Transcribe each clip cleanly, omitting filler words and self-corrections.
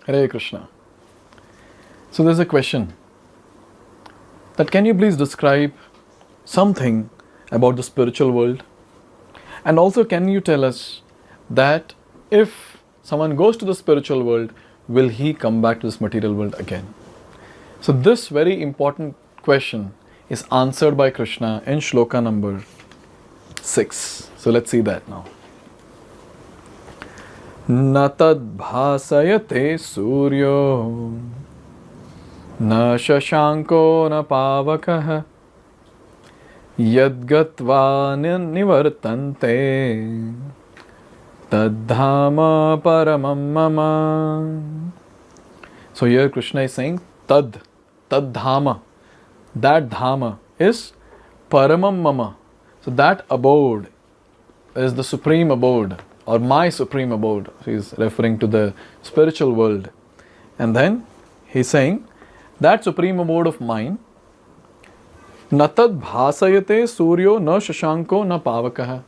Hare Krishna. So there's a question that can you please describe something about the spiritual world? And also can you tell us that if someone goes to the spiritual world, will he come back to this material world again? So this very important question is answered by Krishna in Shloka number 6. So let's see that now. Na tad bhasayate suryo na shashanko na pavakah yadgatva nivartante tadhama paramam mama. So here Krishna is saying tad dhama. That dhama is paramam mama. So that abode is the supreme abode, or my supreme abode. He is referring to the spiritual world. And then he is saying that supreme abode of mine, natad bhasayate suryo na shashanko na pavakah.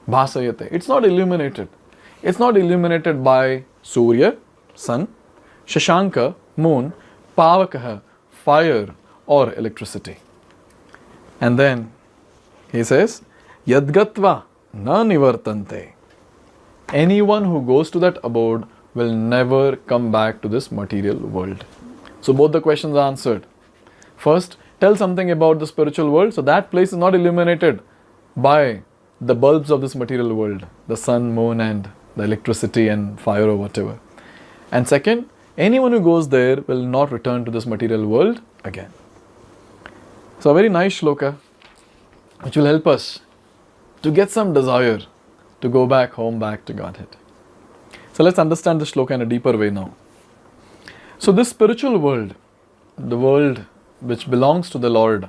Bhasayate. It's not illuminated. It's not illuminated by Surya, sun, Shashanka, moon, Pavakah, fire or electricity. And then he says, Yadgatva na nivartante. Anyone who goes to that abode will never come back to this material world. So both the questions are answered. First, tell something about the spiritual world. So that place is not illuminated by the bulbs of this material world, the sun, moon and the electricity and fire or whatever. And second, anyone who goes there will not return to this material world again. So a very nice shloka which will help us to get some desire to go back home, back to Godhead. So let's understand the shloka in a deeper way now. So this spiritual world, the world which belongs to the Lord,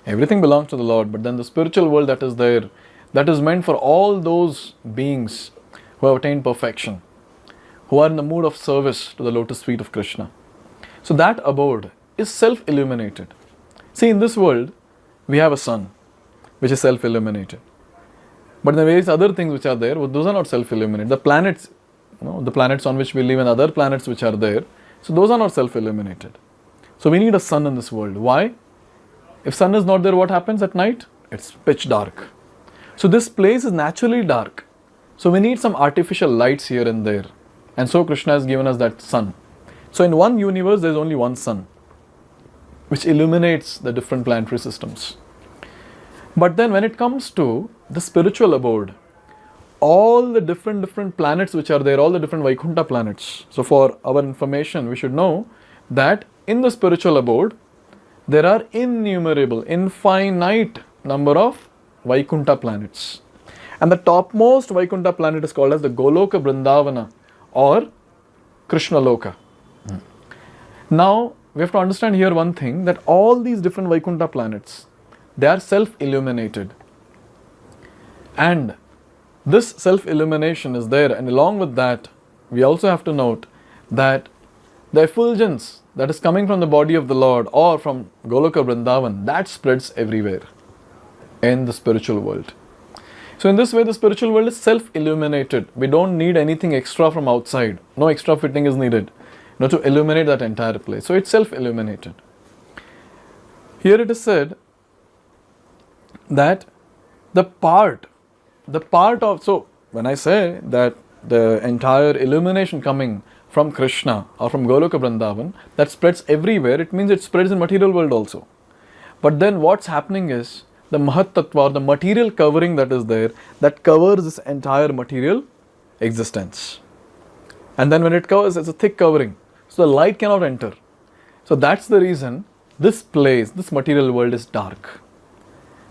everything belongs to the Lord, but then the spiritual world that is there, that is meant for all those beings who have attained perfection, who are in the mood of service to the lotus feet of Krishna. So that abode is self-illuminated. See, in this world, we have a sun, which is self-illuminated. But the various other things which are there, those are not self-illuminated. The planets, the planets on which we live and other planets which are there, so those are not self-illuminated. So we need a sun in this world. Why? If sun is not there, what happens at night? It's pitch dark. So this place is naturally dark. So we need some artificial lights here and there. And so Krishna has given us that sun. So in one universe, there is only one sun, which illuminates the different planetary systems. But then when it comes to the spiritual abode, all the different planets which are there, all the different Vaikuntha planets. So for our information, we should know that in the spiritual abode, there are innumerable, infinite number of Vaikuntha planets. And the topmost Vaikuntha planet is called as the Goloka Vrindavana or Krishna Loka. Now, we have to understand here one thing, that all these different Vaikuntha planets, they are self-illuminated. And this self-illumination is there, and along with that, we also have to note that the effulgence that is coming from the body of the Lord or from Goloka Vrindavan, that spreads everywhere in the spiritual world. So in this way, the spiritual world is self-illuminated. We don't need anything extra from outside. No extra fitting is needed, to illuminate that entire place. So it's self-illuminated. Here it is said that the part of, so when I say that the entire illumination coming from Krishna or from Goloka Vrindavan, that spreads everywhere, it means it spreads in material world also. But then what's happening is, the Mahat Tattva, or the material covering that is there, that covers this entire material existence. And then when it covers, it's a thick covering. So the light cannot enter. So that's the reason this place, this material world is dark.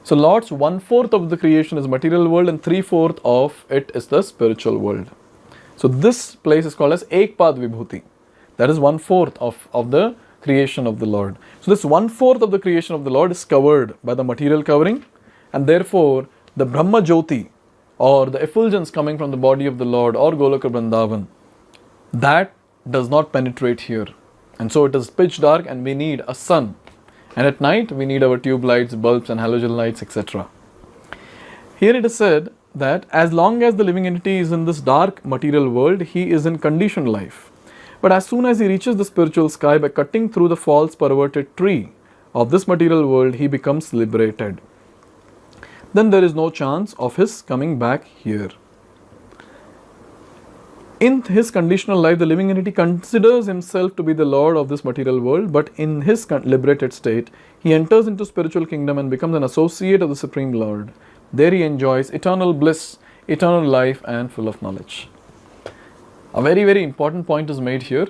So Lord's 1/4 of the creation is material world and 3/4 of it is the spiritual world. So this place is called as Ekpad Vibhuti. That is 1/4 of the creation of the Lord. So this 1/4 of the creation of the Lord is covered by the material covering, and therefore the Brahma Jyoti or the effulgence coming from the body of the Lord or Goloka Vrindavan, that does not penetrate here. And so it is pitch dark and we need a sun. And at night we need our tube lights, bulbs and halogen lights, etc. Here it is said that as long as the living entity is in this dark material world, he is in conditioned life. But as soon as he reaches the spiritual sky, by cutting through the false perverted tree of this material world, he becomes liberated. Then there is no chance of his coming back here. In his conditional life, the living entity considers himself to be the lord of this material world, but in his liberated state, he enters into spiritual kingdom and becomes an associate of the Supreme Lord. There he enjoys eternal bliss, eternal life, and full of knowledge. A very, very important point is made here.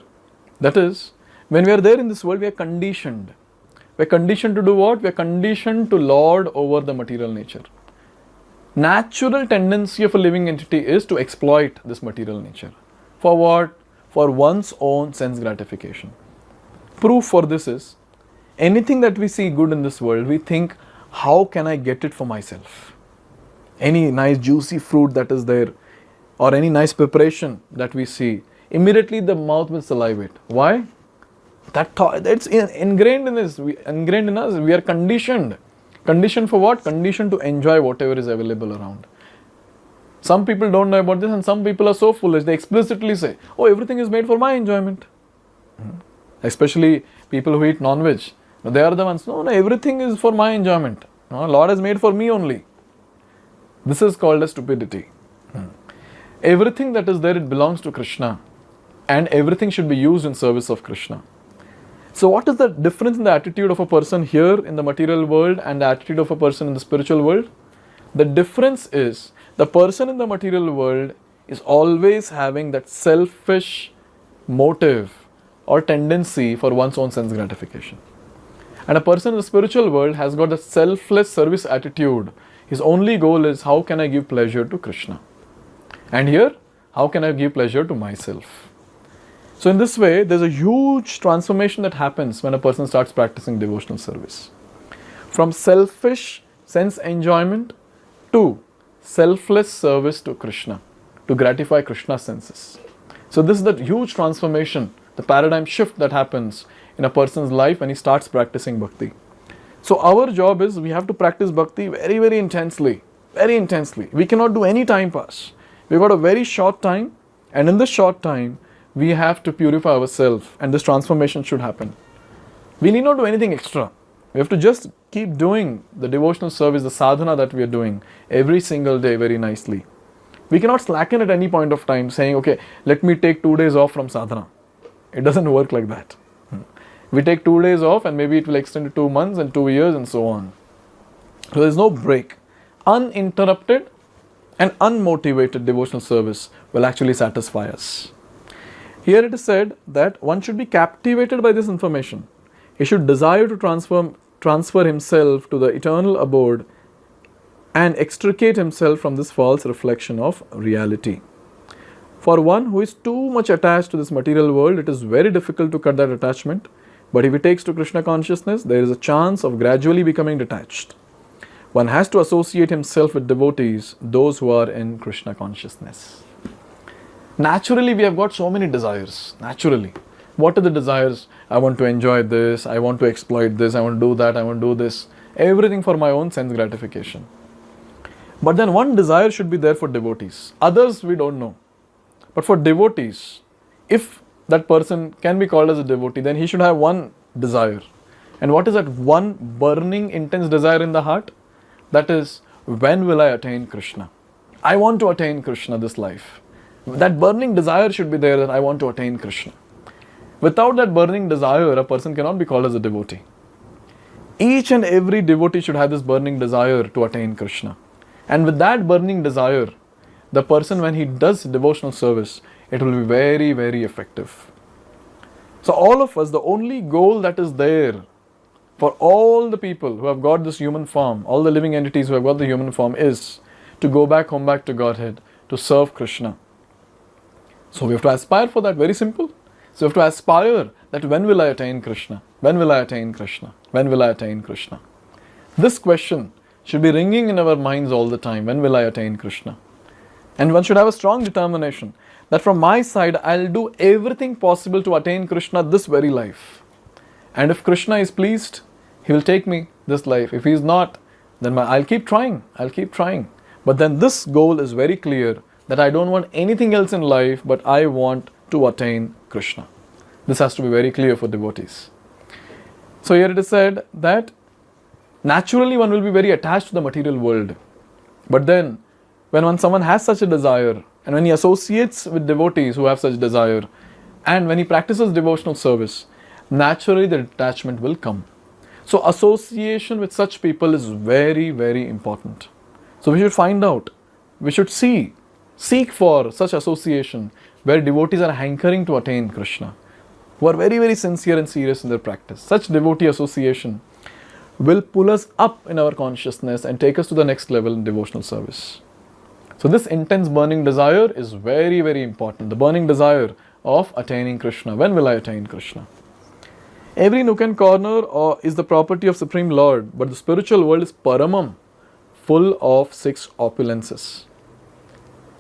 That is, when we are there in this world, we are conditioned. We are conditioned to do what? We are conditioned to lord over the material nature. Natural tendency of a living entity is to exploit this material nature. For what? For one's own sense gratification. Proof for this is, anything that we see good in this world, we think, how can I get it for myself? Any nice juicy fruit that is there, or any nice preparation that we see, immediately the mouth will salivate. Why? That thought, it's ingrained in us. We are conditioned. Conditioned for what? Conditioned to enjoy whatever is available around. Some people don't know about this, and some people are so foolish. They explicitly say, oh, everything is made for my enjoyment. Especially people who eat non-veg. They are the ones, no, everything is for my enjoyment. No, Lord has made for me only. This is called as stupidity. Everything that is there, it belongs to Krishna. And everything should be used in service of Krishna. So what is the difference in the attitude of a person here in the material world and the attitude of a person in the spiritual world? The difference is, the person in the material world is always having that selfish motive or tendency for one's own sense gratification. And a person in the spiritual world has got a selfless service attitude. His only goal is, how can I give pleasure to Krishna? And here, how can I give pleasure to myself? So in this way, there's a huge transformation that happens when a person starts practicing devotional service. From selfish sense enjoyment to selfless service to Krishna, to gratify Krishna's senses. So this is the huge transformation, the paradigm shift that happens in a person's life when he starts practicing bhakti. So our job is, we have to practice bhakti very, very intensely. Very intensely. We cannot do any time pass. We've got a very short time, and in this short time, we have to purify ourselves, and this transformation should happen. We need not do anything extra. We have to just keep doing the devotional service, the sadhana that we are doing every single day very nicely. We cannot slacken at any point of time saying, okay, let me take 2 days off from sadhana. It doesn't work like that. We take 2 days off and maybe it will extend to 2 months and 2 years and so on. So there is no break. Uninterrupted and unmotivated devotional service will actually satisfy us. Here it is said that one should be captivated by this information. He should desire to transfer himself to the eternal abode and extricate himself from this false reflection of reality. For one who is too much attached to this material world, it is very difficult to cut that attachment. But if he takes to Krishna consciousness, there is a chance of gradually becoming detached. One has to associate himself with devotees, those who are in Krishna consciousness. Naturally, we have got so many desires. Naturally. What are the desires? I want to enjoy this, I want to exploit this, I want to do that, I want to do this. Everything for my own sense gratification. But then one desire should be there for devotees. Others we don't know. But for devotees, if that person can be called as a devotee, then he should have one desire. And what is that one burning, intense desire in the heart? That is, when will I attain Krishna? I want to attain Krishna this life. That burning desire should be there that I want to attain Krishna. Without that burning desire, a person cannot be called as a devotee. Each and every devotee should have this burning desire to attain Krishna. And with that burning desire, the person, when he does devotional service, it will be very, very effective. So all of us, the only goal that is there for all the people who have got this human form, all the living entities who have got the human form, is to go back home, back to Godhead, to serve Krishna. So we have to aspire for that, very simple. So we have to aspire that when will I attain Krishna? When will I attain Krishna? When will I attain Krishna? This question should be ringing in our minds all the time. When will I attain Krishna? And one should have a strong determination that from my side, I'll do everything possible to attain Krishna this very life. And if Krishna is pleased, he will take me this life. If he is not, then I'll keep trying. I'll keep trying. But then this goal is very clear, that I don't want anything else in life, but I want to attain Krishna. This has to be very clear for devotees. So here it is said that naturally one will be very attached to the material world. But then when someone has such a desire, and when he associates with devotees who have such desire, and when he practices devotional service, naturally the detachment will come. So association with such people is very, very important. So we should find out, we should seek for such association where devotees are hankering to attain Krishna, who are very, very sincere and serious in their practice. Such devotee association will pull us up in our consciousness and take us to the next level in devotional service. So this intense burning desire is very, very important. The burning desire of attaining Krishna. When will I attain Krishna? Every nook and corner is the property of Supreme Lord, but the spiritual world is paramam, full of 6 opulences.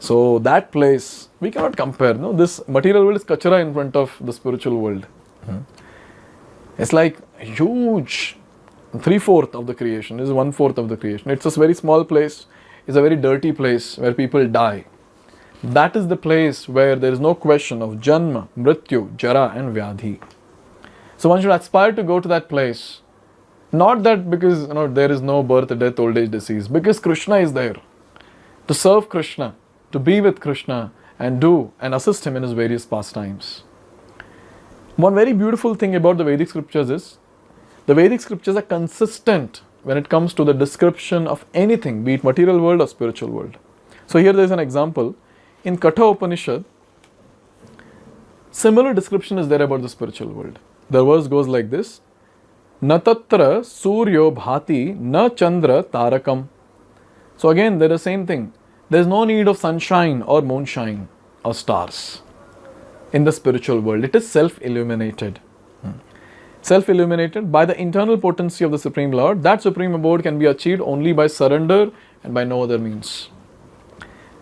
So that place, we cannot compare. No, this material world is kachara in front of the spiritual world. It's like huge, 3/4 of the creation, is 1/4 of the creation. It's a very small place, it's a very dirty place where people die. That is the place where there is no question of janma, mrityu, jara and vyadhi. So one should aspire to go to that place. Not that because there is no birth, death, old age, disease. Because Krishna is there. To serve Krishna, to be with Krishna and do and assist him in his various pastimes. One very beautiful thing about the Vedic scriptures is, the Vedic scriptures are consistent when it comes to the description of anything, be it material world or spiritual world. So here there is an example. In Katha Upanishad, similar description is there about the spiritual world. The verse goes like this: Na tatra suryo bhati na chandra tarakam. So again, there is the same thing. There is no need of sunshine or moonshine or stars in the spiritual world. It is self-illuminated. Self-illuminated by the internal potency of the Supreme Lord. That Supreme Abode can be achieved only by surrender and by no other means.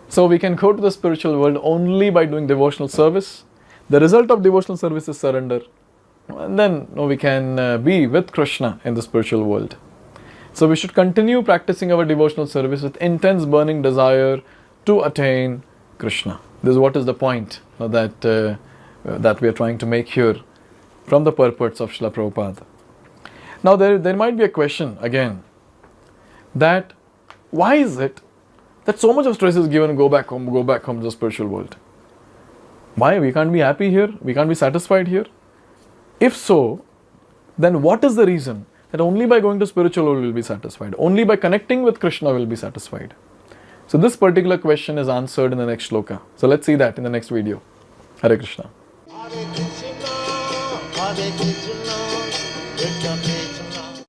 So we can go to the spiritual world only by doing devotional service. The result of devotional service is surrender. And then we can be with Krishna in the spiritual world. So we should continue practicing our devotional service with intense burning desire to attain Krishna. This is what is the point that we are trying to make here from the purports of Srila Prabhupada. Now there might be a question again, that why is it that so much of stress is given, go back home to the spiritual world? Why? We can't be happy here? We can't be satisfied here? If so, then what is the reason that only by going to spiritual world will be satisfied? Only by connecting with Krishna will be satisfied? So this particular question is answered in the next shloka. So let's see that in the next video. Hare Krishna. Hare Krishna, Krishna Krishna,